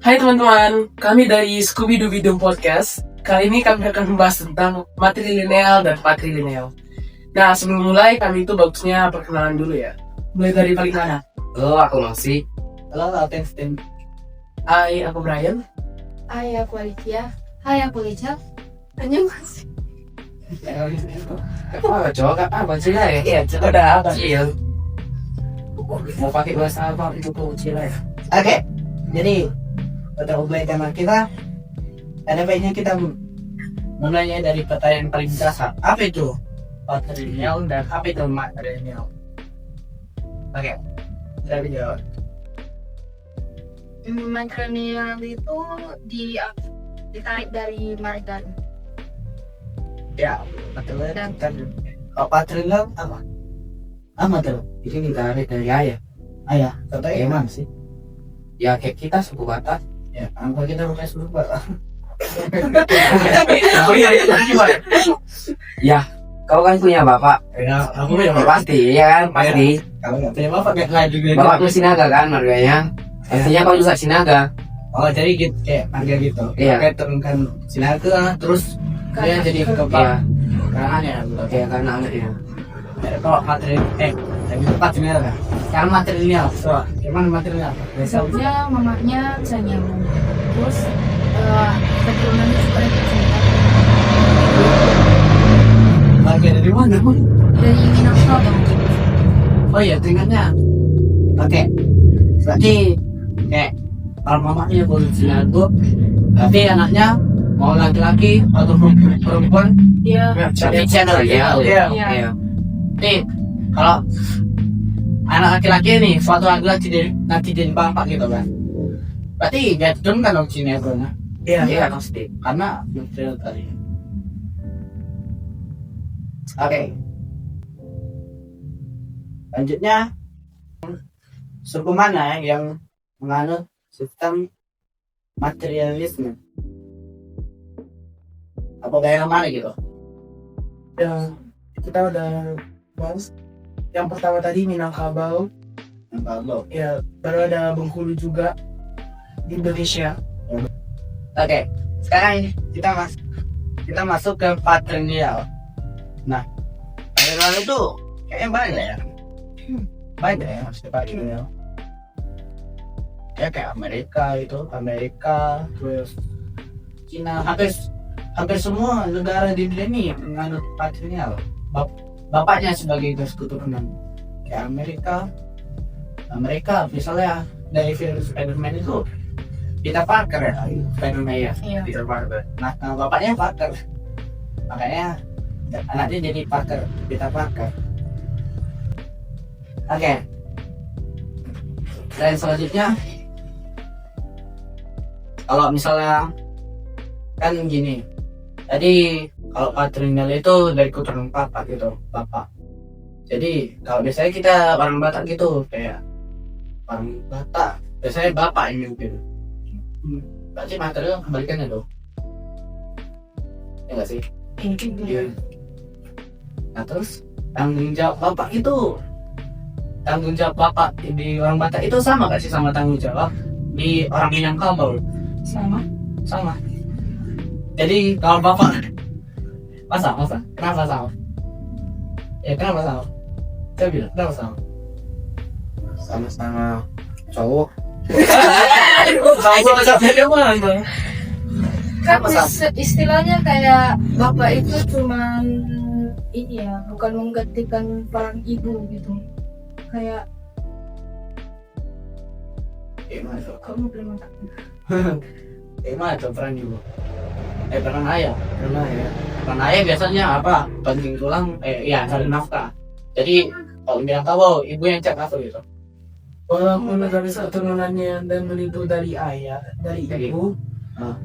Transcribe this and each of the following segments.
Hai teman-teman, kami dari Scooby Doo Bidung Podcast. Kali ini kami akan membahas tentang matrilineal dan patrilineal. Nah, sebelum mulai kami itu bagusnya perkenalan dulu ya. Mulai dari paling mana? Halo, aku Nosi. Halo, Ten. Hai, aku Brian. Hai, aku Alicia. Hai, aku Lica. Annyeonghaseyo. Apa cowok apa sih lah ya? Iya, udah apa? Kecil. Mau pakai bahasa apa itu tuh kecil ya? Oke, jadi untuk mulai tema kita, ada baiknya kita mulainya dari pertanyaan paling dasar. Apa itu patrilineal dan apa itu matrilineal? Oke, kita jawab. Matrilineal itu ditarik dari marga. Ya, patrilineal kan. Kalau patrilineal apa? Apa tuh? Itu ditarik dari ayah. Ayah, contohnya Emang gimana sih? Ya kayak kita suku Batak. Ya, apa kita pakai suku Pak? Oh iya, gimana? Ya, kau kan punya bapak. Ya, aku Ya, pasti, ya kan, pasti. kalau nggak punya bapak nggak juga. Bapakmu Sinaga kan marganya. Artinya kau juga Sinaga. Oh, jadi gitu kayak harga gitu. Iya. Kayak turunkan Sinaga, terus dia jadi Iya, kepala. Karena ya, ya karena anaknya. kalau materi yang patrilineal kan. Sekarang matrilineal, so gimana matrilineal? Misalnya mamanya bisa nyambung. Terus keturunannya juga bisa nyambung. Lagi dari mana pun? Dari Minangkabau. Oh iya, tingkatnya. Oke, berarti kayak kalau mamanya boleh Sinaga, berarti anaknya mau laki-laki atau perempuan? Iya. Jadi channel ya. Iya. Iya. Nih, kalau anak laki-laki nih, suatu laki-laki nanti jadi bapak gitu kan. Berarti dia turunkan dong sinetronnya. Iya, Iya, pasti. Karena material tadi. Oke. Lanjutnya, suku mana yang menganut sistem materialisme? Apa daerah mana gitu? Yang kita udah bahas. Yang pertama tadi Minangkabau. Kalau Ya, baru ada Bengkulu juga di Indonesia. oke, sekarang ini kita masuk ke patrilineal. Nah, patrilineal itu kayaknya banyak ya. Banyak ya maksudnya patrilineal. Ya kayak Amerika, terus Cina, hampir semua negara di dunia ini menganut patrilineal. Bapaknya sebagai garis keturunan. Kayak Amerika misalnya dari film Spider-Man itu Peter Parker ya, Spider-Man ya. Iya. Peter Parker. Nah, bapaknya Parker, makanya anaknya jadi Peter Parker. Oke. Dan selanjutnya, kalau misalnya kan gini, tadi kalau patrilineal itu dari keturunan bapak gitu, bapak. Jadi kalau biasanya kita orang Batak gitu, kayak orang Batak, biasanya bapak yang mimpin. Berarti material kebalikannya dong. Ya nggak sih? Iya. Nah terus tanggung jawab bapak di orang Batak itu sama gak sih sama tanggung jawab di orang Minangkabau? Sama. Jadi kalau bapak masa kenapa sama? Ya kenapa sama? Saya bilang kenapa sama? Sama-sama cowok. Kan istilahnya kayak bapak itu cuman ini ya, bukan menggantikan peran ibu gitu. Kayak Gimana tuh? kamu belum makan. Gimana tuh peran ibu? Peran ayah. Peran ayah biasanya apa? Banting tulang, ya cari nafkah. Jadi kalau Minangkabau ibu yang cek nafkah gitu. Walaupun garis keturunannya dan melindungi dari ayah, dari ibu,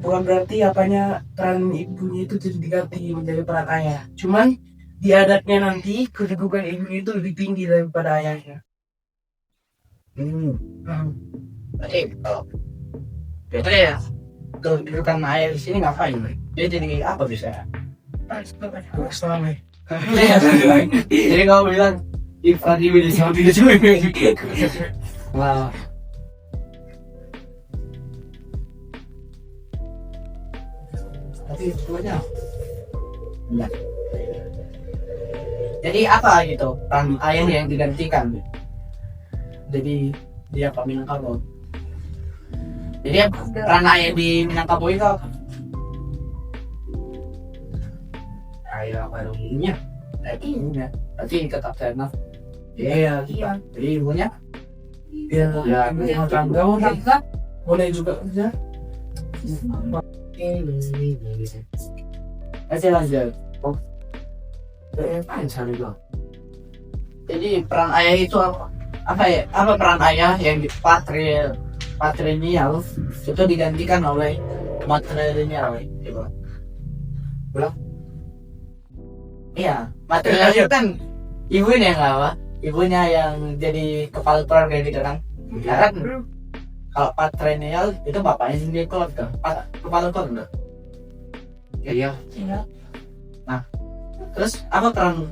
bukan berarti apanya peran ibunya itu tidak diganti menjadi peran ayah. Cuman di adatnya nanti kedudukan ibunya itu lebih tinggi daripada ayahnya. Berarti kalau biasanya ya kedudukan ayah di sini ngapain? Dia jadi apa bisa? Selama Jadi kamu bilang Ifrat ibu di sini Wow. semuanya. Enggak. Jadi apa gitu peran ayah yang digantikan? Jadi dia apa Minangkabau? Jadi peran ayah di Minangkabau itu apa? Ayah pada umumnya. Ibunya. Berarti tetap China. Iya. Jadi ibunya Ya, Ya, rumah tangga Tangga. boleh juga kerja. masih lanjut. Panjang itu. Jadi peran ayah itu apa? Apa ya? Apa peran ayah yang di patrilineal itu digantikan oleh matrilineal? Coba. Ulang. Iya, matrilineal itu kan ibunya yang apa? Ibunya yang jadi kepala keluarga gitu kan? Ya kan? Kalau patrilineal itu bapaknya sendiri keluarga, kepala keluarga. Iya. Terus apakah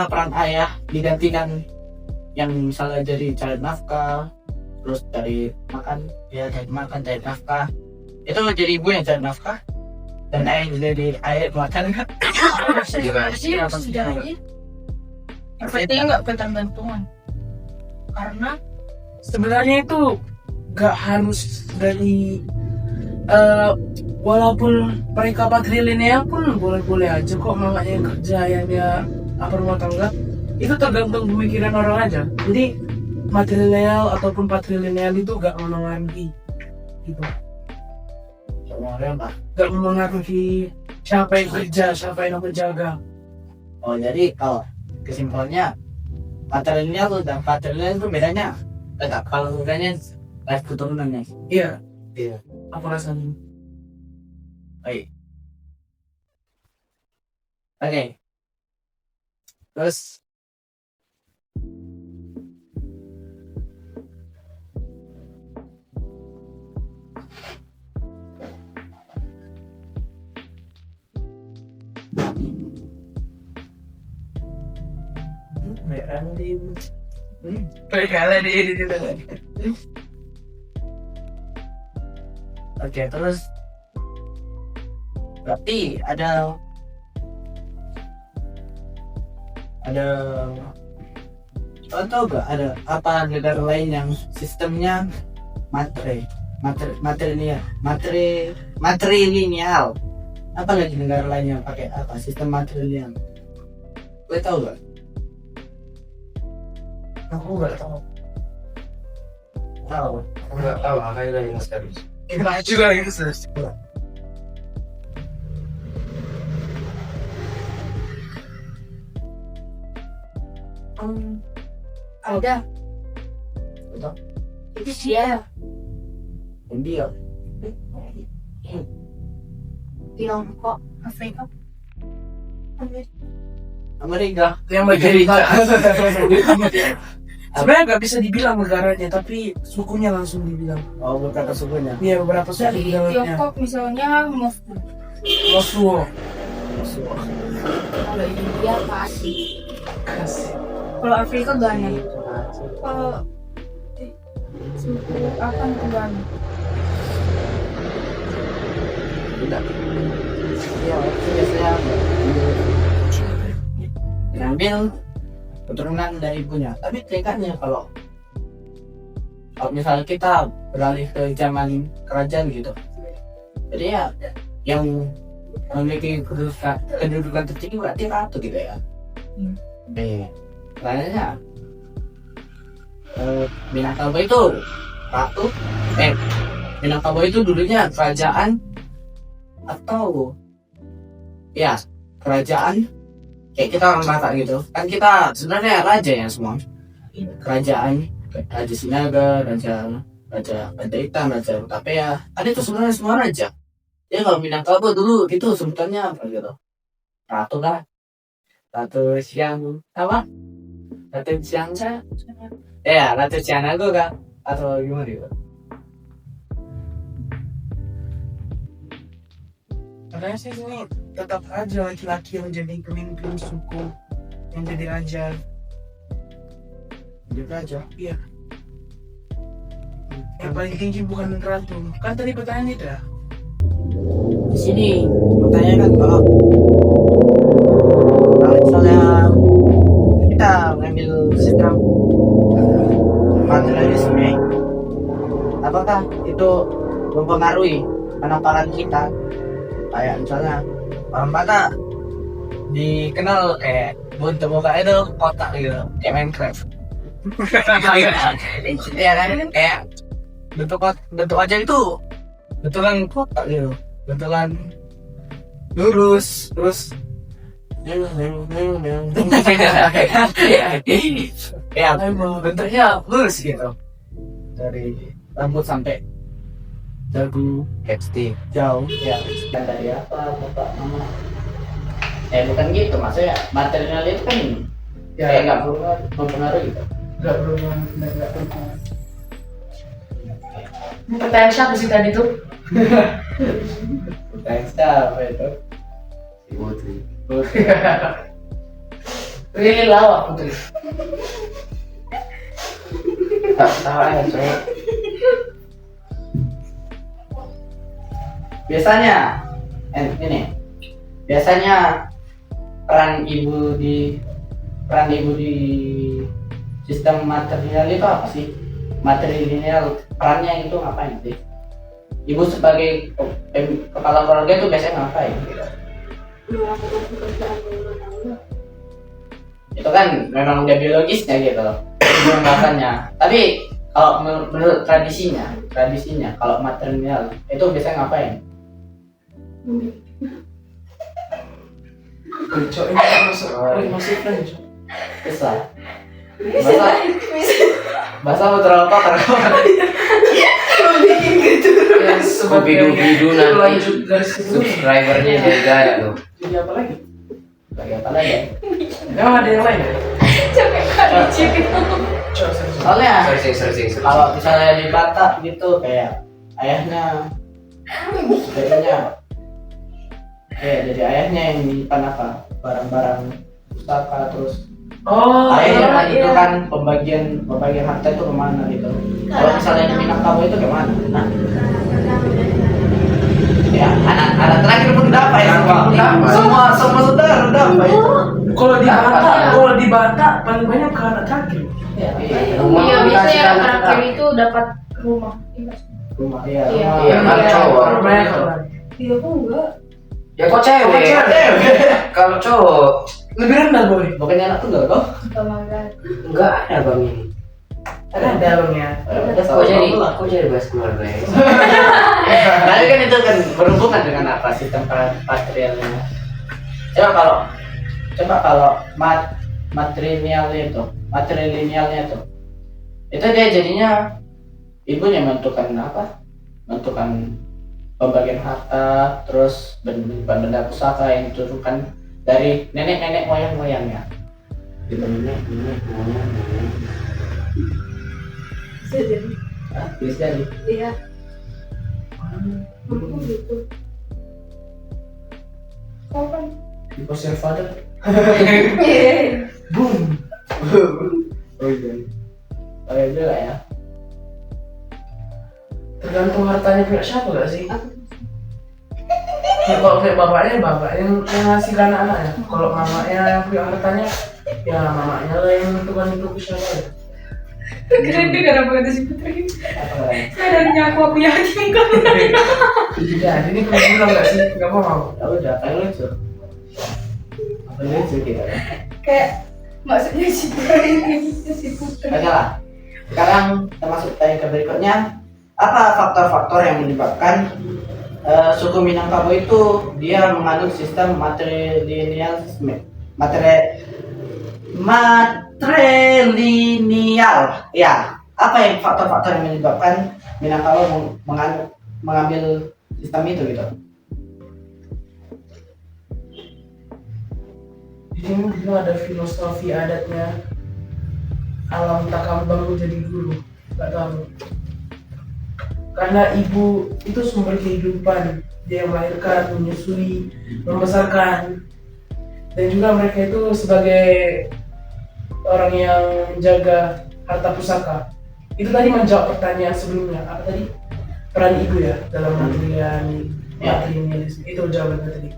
peran ayah digantikan yang misalnya jadi cari nafkah, terus cari makan, cari nafkah, itu jadi ibu yang cari nafkah dan ayah jadi ayah makan kan? Setidaknya sepertinya nggak ketergantungan karena Sebenarnya itu gak harus dari walaupun mereka patrilineal pun boleh-boleh aja kok makanya kerja yang dia apa rumah tangga itu tergantung pemikiran orang aja. Jadi matrilineal ataupun patrilineal itu gak mempengaruhi gitu. Gak mempengaruhi siapa yang kerja, siapa yang menjaga. Oh jadi kalau kesimpulannya patrilineal dan patrilineal itu bedanya tetap kalau bedanya life keturunannya. Iya. Iya. Apa rasanya? Baik. Oke. Terus Oke, terus berarti ada tahu gak ada apa negara lain yang sistemnya matrilineal? Apa lagi negara lain yang pakai apa sistem matrilineal? Boleh tahu gak? Aku gak tahu. Tahu. Enggak tahu makanya lagi serius. Kita juga lagi serius. ada Betul. itu dia India. Tiongkok Afrika Amerika. Yang menjadi sebenarnya nggak bisa dibilang negaranya, tapi sukunya langsung dibilang. Oh, berkata sukunya. Iya, beberapa suku dari dibilangnya. Tiongkok misalnya Moskow, Mosuo. kalau India pasti, kalau Afrika Ghana, kalau suku apa itu Ghana. Tidak. Iya, itu biasanya ngambil keturunan dari ibunya. Tapi tingkatnya kalau misalnya kita beralih ke zaman kerajaan gitu, jadi ya yang memiliki kedudukan tertinggi berarti ratu gitu ya. Makanya Minangkabau itu ratu. Minangkabau itu dulunya kerajaan atau ya kerajaan kayak kita orang Batak gitu kan, kita sebenarnya raja ya semua kerajaan, Raja Sinaga, Raja Panjaitan, Raja Utapea, ada itu sebenarnya semua raja. Ya kalau Minangkabau dulu itu sebutannya apa gitu, ratu lah, ratu siang apa, ratu siang ya ratu Sianago kan atau gimana gitu. Katanya sih ini tetap aja laki-laki yang jadi pemimpin suku, yang jadi raja. Jadi raja. Iya. Yang paling tinggi bukan ratu. Kan tadi pertanyaan itu ya. Di sini pertanyakan kalau misalnya kita mengambil sistem materialisme, apakah itu mempengaruhi penampakan kita? Kayak misalnya orang Batak dikenal kayak bentuk muka itu kotak gitu, kayak Minecraft. Ya kan, kayak bentuk aja itu bentukan kotak gitu, bentukan lurus terus ya bentuknya lurus gitu, dari rambut sampai dagu Capstick. jauh ya. Dan dari apa bapak mama bukan gitu, maksudnya material itu kan kayak nggak perlu mempengaruhi gitu. Nggak perlu. Ini pertanyaan siapa sih tadi tuh? Thanks apa itu? Si Putri. Ini lawak Putri. Tak tahu ya coba. Biasanya biasanya peran ibu di sistem material itu apa sih? Material perannya itu ngapain sih? Ibu sebagai kepala keluarga itu biasanya ngapain? Melakukan pekerjaan rumah tangga. Itu kan memang udah biologisnya gitu loh, melakukannya. Tapi kalau menurut tradisinya kalau material itu biasanya ngapain? Cok, ini masuk French. Bisa. Bahasa mau terlalu kotor. Ya, sebagai Bidu nanti lanjut dari situ. subscribernya jadi gaya tuh. Jadi apa lagi? Lagi apa lagi? Emang ada yang lain ya? Capek kali cipit. Cok, serius. Soalnya Searching. kalau misalnya di Batak gitu kayak ayahnya jadi ayahnya yang menyimpan apa barang-barang pustaka, terus Oh, ayahnya iya. itu kan pembagian harta itu kemana gitu. Kalau misalnya di Minangkabau itu kemana? Nah, ya anak terakhir pun dapat ya semua saudara dapat. kalau di Batak paling banyak ke anak terakhir. Ya, Iya, biasanya yang terakhir itu dapat rumah. rumah ya. Iya. Iya, kan cowok. Banyak kan? Iya, aku enggak. Ya kok cewek? Kalau cowok Lebih rendah boy. Bukannya anak tunggal kok? Bangga. enggak ada bang ini. Ada dalamnya. Kok jadi bahas keluarga ya? Tapi kan itu kan berhubungan dengan apa sistem patriarkinya. Coba kalau matrilinealnya itu dia jadinya ibunya menentukan apa? Menentukan pembagian harta, terus benda pusaka yang diturunkan dari nenek moyangnya. Gitu. Bisa jadi. Bisa jadi. Iya. Aku gitu. Kapan? Di Poster Father. Iya. Boom. Oh iya. Oh iya juga ya. Tergantung hartanya punya siapa gak sih? Ya, kalau kayak bapaknya yang ngasih ke anak-anaknya. Kalau mamanya yang punya hartanya, ya mamanya lah yang menentukan itu ke siapa ya. Keren deh kenapa kata si Putri. Apa ya? Sadarnya aku yakin kok. Ya, ini kalau bilang gak sih? Gak mau. Ya udah, kayak lucu. Apa lucu gitu ya? Kayak maksudnya si Putri. Oke lah. Sekarang kita masuk tanya ke berikutnya. Apa faktor-faktor yang menyebabkan suku Minangkabau itu dia menganut sistem matrilinealisme? Matrilineal. Ya. Apa yang faktor-faktor yang menyebabkan Minangkabau mengambil sistem itu gitu? Di sini juga ada filosofi adatnya. Alam takambang jadi guru. Gak tahu. Karena ibu itu sumber kehidupan, dia yang melahirkan, menyusui, membesarkan, dan juga mereka itu sebagai orang yang menjaga harta pusaka. Itu tadi menjawab pertanyaan sebelumnya, apa tadi? Peran ibu ya dalam Ya. Patrilinealisme itu jawabannya tadi.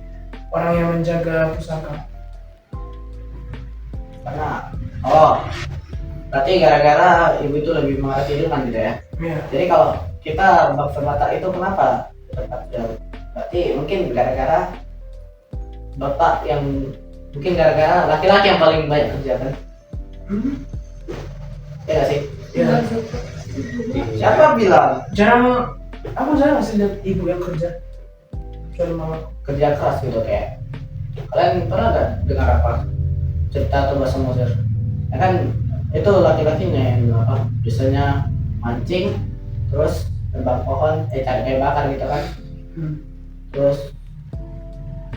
Orang yang menjaga pusaka. Karena berarti gara-gara ibu itu lebih mengerti ilmu gitu ya. Ya. Jadi kalau kita bab Batak itu kenapa tetap jauh? Berarti mungkin gara-gara bapak yang mungkin gara-gara laki-laki yang paling banyak kerja kan? Ya nggak sih? Ya. Siapa bilang Aku jarang sih lihat ibu yang kerja. Kecuali mama. kerja keras gitu kayak kalian pernah nggak dengar apa cerita atau bahasa Mesir? Ya kan itu laki-lakinya yang apa? Biasanya mancing, terus tebang pohon, cari kayu bakar gitu kan? Terus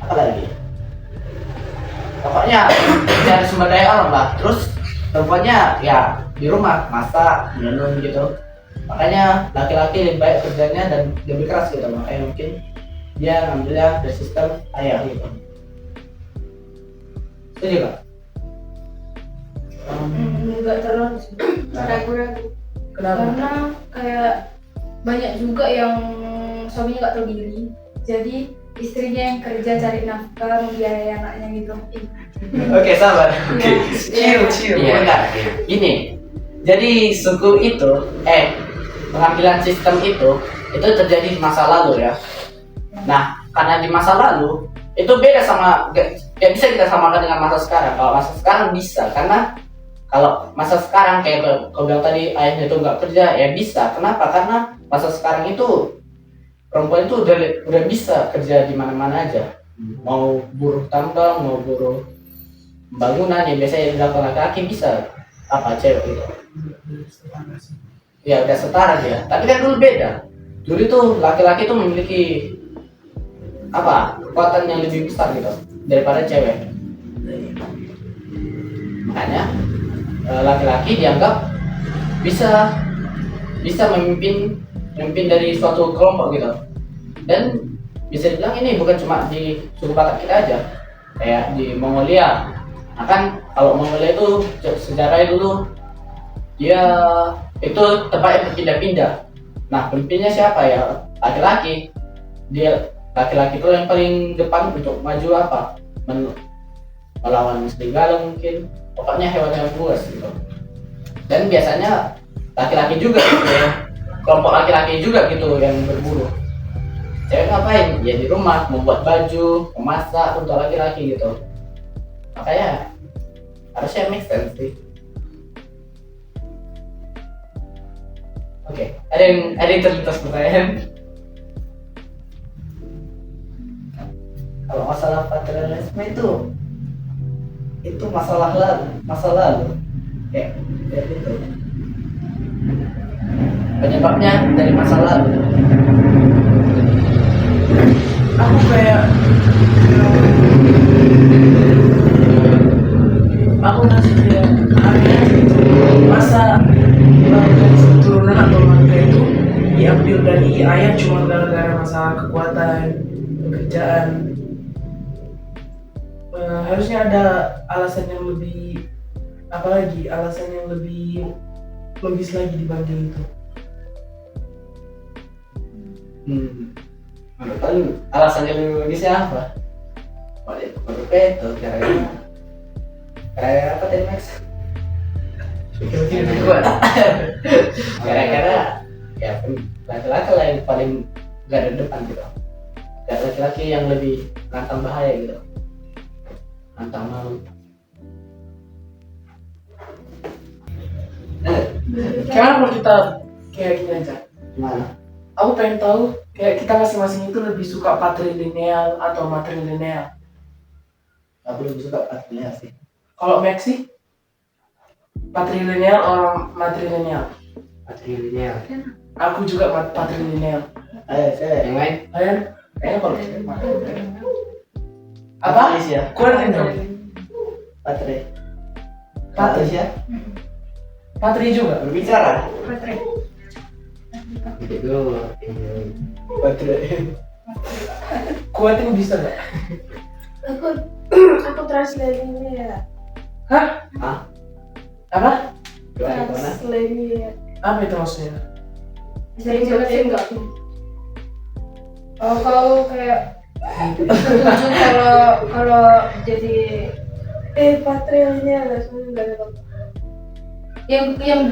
apa lagi? Pokoknya cari sumber daya alam lah. Terus perempuannya ya di rumah masak, minum gitu. Makanya laki-laki lebih baik kerjanya dan lebih keras gitu. Makanya mungkin dia ngambilnya dari sistem ayah gitu. Setuju nggak? Enggak terlalu sih. Ragu-ragu. Kenapa? Karena kayak banyak juga yang suaminya nggak tahu diri. Jadi istrinya yang kerja cari nafkah membiayai anaknya gitu. Oke, sabar. Chill. Iya enggak. Gini. Jadi suku itu pengambilan sistem itu terjadi di masa lalu ya. Nah, karena di masa lalu itu beda sama gak bisa kita samakan dengan masa sekarang. Kalau masa sekarang bisa, karena kalau masa sekarang kayak kau bilang tadi ayahnya itu nggak kerja, ya bisa. Kenapa? Karena masa sekarang itu perempuan itu udah bisa kerja di mana-mana aja. Mau buruh tambang, mau buruh bangunan yang biasanya dilakukan laki-laki bisa apa cewek gitu. Ya udah setara dia. Tapi kan dulu beda. Dulu itu laki-laki itu memiliki kekuatan yang lebih besar gitu daripada cewek. Makanya laki-laki dianggap bisa memimpin dari suatu kelompok gitu. Dan bisa dibilang ini bukan cuma di suku Batak kita aja, kayak di Mongolia. Nah kan kalau Mongolia itu sejarahnya dulu dia itu tempatnya berpindah-pindah. Nah pemimpinnya siapa ya? Laki-laki. Dia laki-laki itu yang paling depan untuk maju melawan serigala mungkin. Pokoknya hewan-hewan buas gitu. Dan biasanya laki-laki juga gitu ya. Kelompok laki-laki juga gitu yang berburu. Cewek ngapain? Ya di rumah membuat baju, memasak untuk laki-laki gitu. Makanya harusnya make sense sih. Oke, ada yang terlintas pertanyaan? Kalau masalah patriarkalisme itu masa lalu kayak gitu. Penyebabnya dari masa lalu. Aku kayak aku masih kayak aneh gitu. Masa keturunan atau marga itu diambil dari ayah cuma gara-gara masalah kekuatan pekerjaan. Harusnya ada alasan yang lebih alasan yang lebih logis lagi dibanding itu. Menurut kalian alasan yang lebih logisnya apa? Menurut itu kayak apa tadi Max? Pikir-pikir kuat. Gara-gara ya laki-laki lah yang paling garda depan gitu. Dan laki-laki yang lebih rantang bahaya gitu. Rantang malu. Kenapa kita kayak gini aja? Gimana? Aku pengen tahu kayak kita masing-masing itu lebih suka patrilineal atau matrilineal. Aku lebih suka patrilineal sih. Kalau Max sih patrilineal atau matrilineal? Patrilineal. Aku juga patrilineal. Ayo, saya yang lain. Kalian? Kayaknya kalau matrilineal. Apa? Patris ya. Kuatin dong. Patri. Patri. Patris ya. Patri juga. Berbicara. Patri. Itu. Patri. Kuatin bisa nggak? Aku translate-nya ya. Hah? Hah? Apa? Gimana? Translate-nya. Apa itu maksudnya? Bisa dijelasin nggak? Kalau kayak setuju kalau jadi Patria langsung nggak ada apa. Yang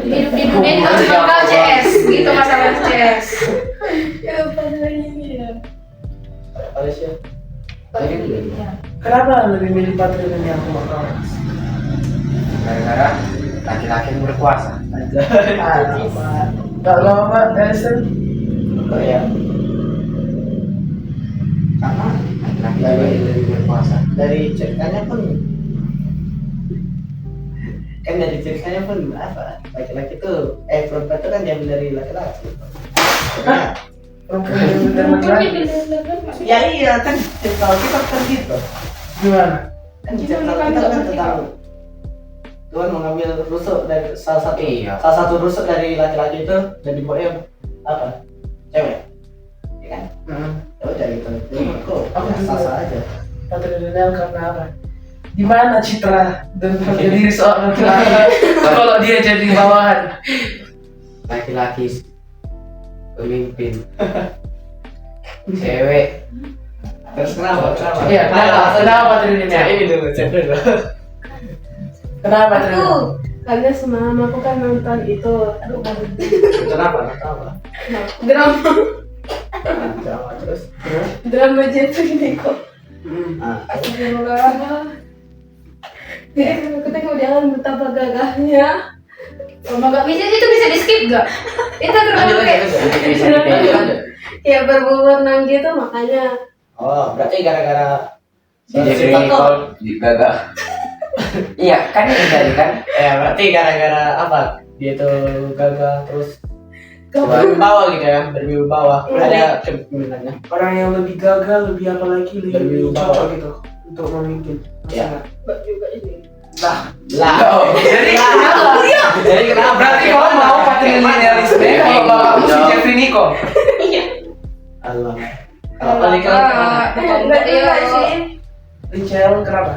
hidup di dunia ini cuma kau CS gitu, masalah CS. Ya Patria ini ya. Malaysia. Ya. Kenapa lebih milih Patria dan yang lokal? Gara-gara laki-laki yang berkuasa. Kalau apa, Elson? Korea. Karena laki-laki yang lebih berkuasa. Dari ceritanya pun apa, laki-laki tuh perempuan itu kan diambil dari laki-laki. Perempuan yang benar laki-laki. Ya iya kan cerita kita kan gitu. Gimana? Kan cerita kita kan tentang Tuhan mengambil rusuk dari salah satu rusuk dari laki-laki itu dan dibuatnya apa? Cewek. Ya kan? Ya udah gitu. Jadi menurutku Aku ya, juga. sah-sah aja. Patrilineal karena apa? Di mana citra dan harga diri seorang laki-laki kalau dia jadi bawahan? Laki-laki pemimpin. Cewek. Terus kenapa? Iya, kenapa patrilineal? Ini dulu, cek dulu. Kenapa patrilineal? Karena semalam aku kan nonton itu Kenapa? drama Drama terus. drama jatuh ini kok. Ah, Jadi aku tengok jangan betapa gagahnya. Oh, nggak bisa, itu bisa di skip gak? Itu terlalu kayak ya berwarna gitu makanya. Oh, berarti gara-gara Jadi Nicole gagah. Iya kan ini tadi kan. berarti gara-gara apa? Dia tuh gagal terus berwibawa gitu ya, berwibawa. Ada kepemimpinannya. Orang yang lebih gagal, lebih apa lagi, lebih Lebih cocok bawa. gitu untuk memimpin. Iya. Mbak juga ini. Lah, Jadi kenapa? jadi kenapa? Berarti kau mau patrilinealisme kalau bapakmu si Jeffrey Nicole? Allah. Kalau paling Enggak juga sih. Rachel kenapa?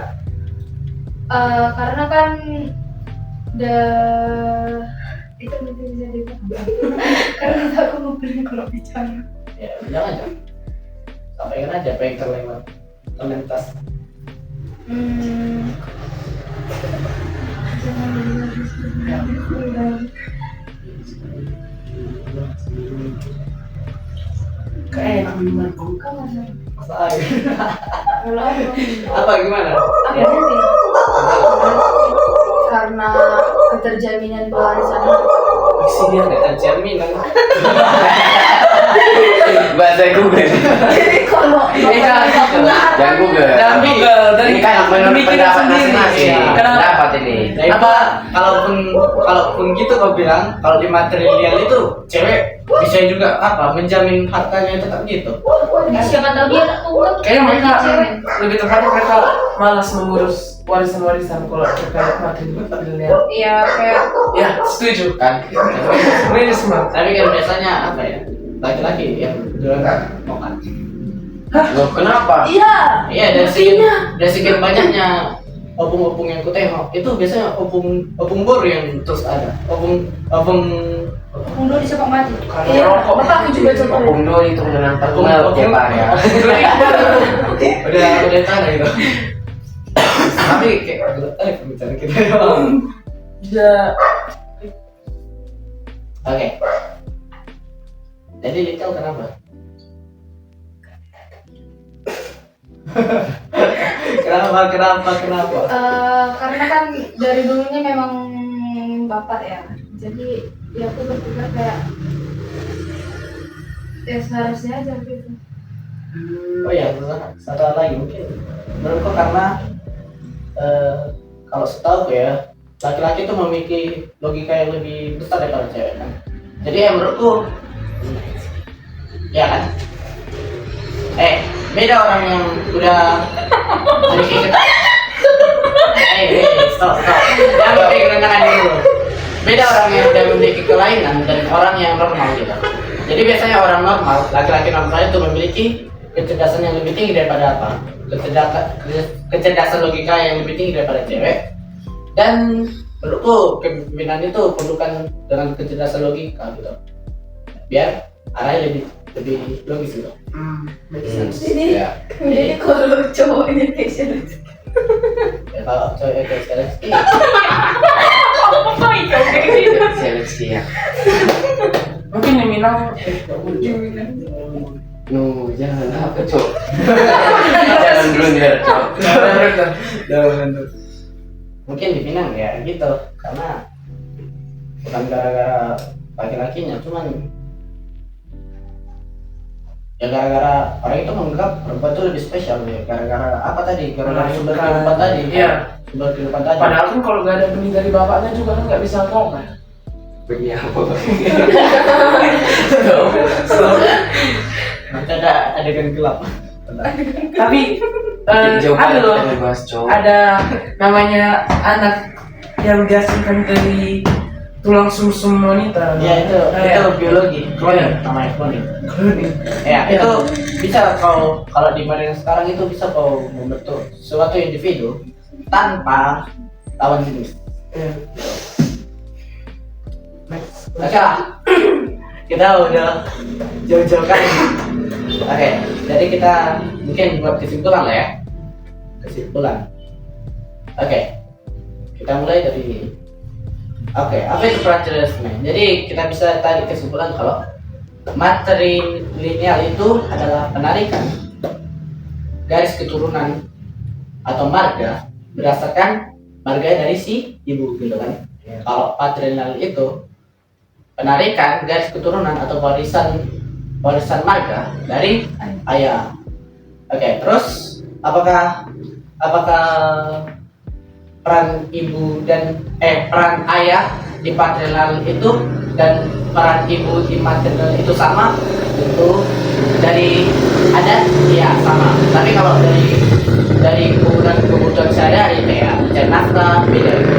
Karena kan itu nanti bisa dibahas. Karena aku mau pilih kalau bicara. ya jangan. Sampaikan aja apa yang terlewat. Terlintas. Kayak enak minuman kau. Masa air. Kalau aku Apa gimana? karena keterjaminan pewarisan. Sini ada. Ada jaminan. Bahasa Google. Jadi kalau Jangan Google. Dan Google dari Ini kan menurut pemikiran pendapat sendiri. masing-masing. Kenapa? Pendapat ini. Apa kalaupun gitu kau bilang kalau di material itu cewek bisa juga apa menjamin hartanya tetap gitu. siapa tahu dia anak tunggal. Kayaknya mereka Cewek. lebih tepatnya mereka malas mengurus warisan-warisan kalau terkait patrilineal. Iya kayak Ya, setuju. Kan. Really smart. Tapi kan biasanya apa ya laki-laki yang jualan mokan. Loh, kenapa? iya. Iya dari sekian banyaknya opung-opung yang ku tengok itu biasanya opung bor yang terus ada opung Mundur disepak mati. Karena Iya. rokok. Bapak aku juga coba. Opung Doi itu menanam terkenal tiap hari ya. udah tanah gitu. Tapi kayak bicara kita doang. Ya, Oke. Jadi Little kenapa? Kenapa? Karena kan dari dulunya memang bapak ya. Jadi ya aku berpikir kayak ya seharusnya aja gitu. Oh ya, satu hal lagi mungkin menurutku karena kalau setahu ya laki-laki itu memiliki logika yang lebih besar daripada cewek kan. Jadi ya menurutku ya kan. Beda orang yang udah memiliki stop. Jangan pakai kedengaran dulu. Beda orang yang udah memiliki kelainan dan orang yang normal gitu. Jadi biasanya orang normal, laki-laki normal itu memiliki kecerdasan yang lebih tinggi daripada apa? Kecerdasan logika yang lebih tinggi daripada cewek. Dan menurutku kepemimpinan itu perlukan dengan kecerdasan logika gitu. Biar arahnya lebih lebih logis gitu. Make sense. Jadi Ya. kalau cowoknya kayak siapa? Ya kalau cewek kayak seleksi Seleksi ya. Mungkin yang Minang No, jangan apa cok. Jangan blunder cok. mungkin di Pinang ya gitu, karena bukan gara-gara laki-lakinya, cuman ya gara-gara orang itu menganggap perempuan itu lebih spesial ya, gara-gara apa tadi, gara-gara sumber kehidupan tadi. Iya. Sumber kehidupan tadi. Padahal kan kalau nggak ada benih dari bapaknya juga kan nggak bisa ngomong. Begini apa? Nanti ada adegan gelap. Tapi Jauh ada loh, kita bahas cok. ada namanya anak yang dihasilkan dari tulang sumsum wanita. Ya itu biologi, cloning namanya cloning. Ya itu bisa kalau dibanding sekarang itu bisa kau membentuk suatu individu tanpa lawan jenis. Iya. Oke lah, kita udah jauh-jauh kan. Oke, jadi kita mungkin buat kesimpulan lah ya. Kesimpulan. Oke, kita mulai dari. Oke, apa itu patriarki? Jadi kita bisa tarik kesimpulan kalau matrilineal itu adalah penarikan garis keturunan atau marga berdasarkan marga dari si ibu gitu kan. Kalau patrilineal itu penarikan garis keturunan atau warisan marga dari ayah. Oke, terus apakah peran ibu dan peran ayah di patrilineal itu dan peran ibu di matrilineal itu sama? Tentu dari adat ya sama. Tapi kalau dari kebutuhan sehari-hari kayak mencari nafkah beda itu.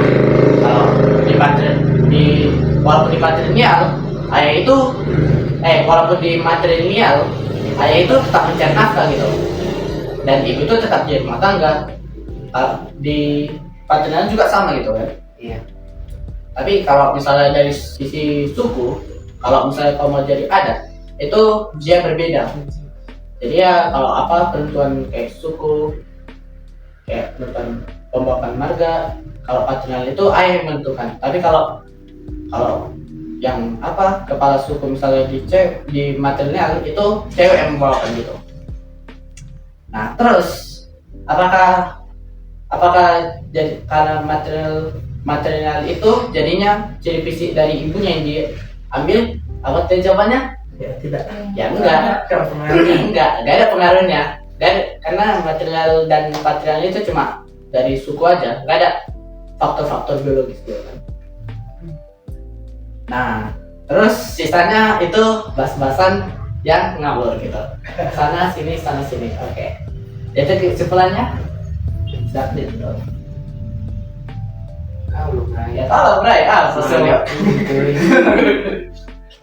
Kalau walaupun di patrilineal ayah itu walaupun di matrilineal ayah itu tetap mencari nafkah gitu, dan ibu itu tetap jadi rumah tangga. Di patrilineal juga sama gitu kan. Iya. Tapi kalau misalnya dari sisi suku, kalau misalnya kau mau jadi adat itu dia berbeda. Jadi ya kalau apa penentuan kayak suku, kayak penentuan pembawakan marga, kalau patrilineal itu ayah yang menentukan. Tapi kalau yang apa kepala suku misalnya di matrilineal itu cewek yang membawakan gitu. Nah terus apakah jadi karena matrilineal itu jadinya ciri fisik dari ibunya yang diambil? Apa tadi jawabannya? Ya tidak. Ya enggak ada pengaruhnya. Karena matrilineal dan patrilineal itu cuma dari suku aja, nggak ada faktor-faktor biologis gitu kan. Nah, terus sisanya itu bahas-bahasan yang ngawur gitu. Sana sini. Oke. Itu kesimpulannya. Sudah gitu. Ya tahu, Bray. Susun ya.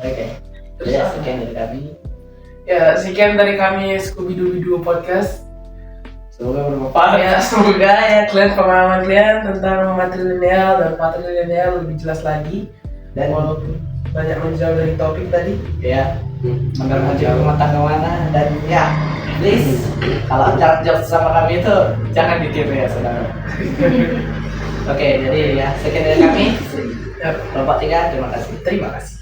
Oke. Ya, sekian dari kami. Ya, sekian dari kami Scooby Doo Podcast. Semoga bermanfaat. Ya, semoga ya pengalaman kalian tentang matrilineal dan patrilineal lebih jelas lagi. Dan walaupun banyak menjauh dari topik tadi, Ya, menuju rumah tangga mana, dan ya, please kalau jawab sama kami itu jangan ditiru ya saudara. Oke, jadi ya sekian dari kami. ya, Bapak 3, terima kasih. terima kasih.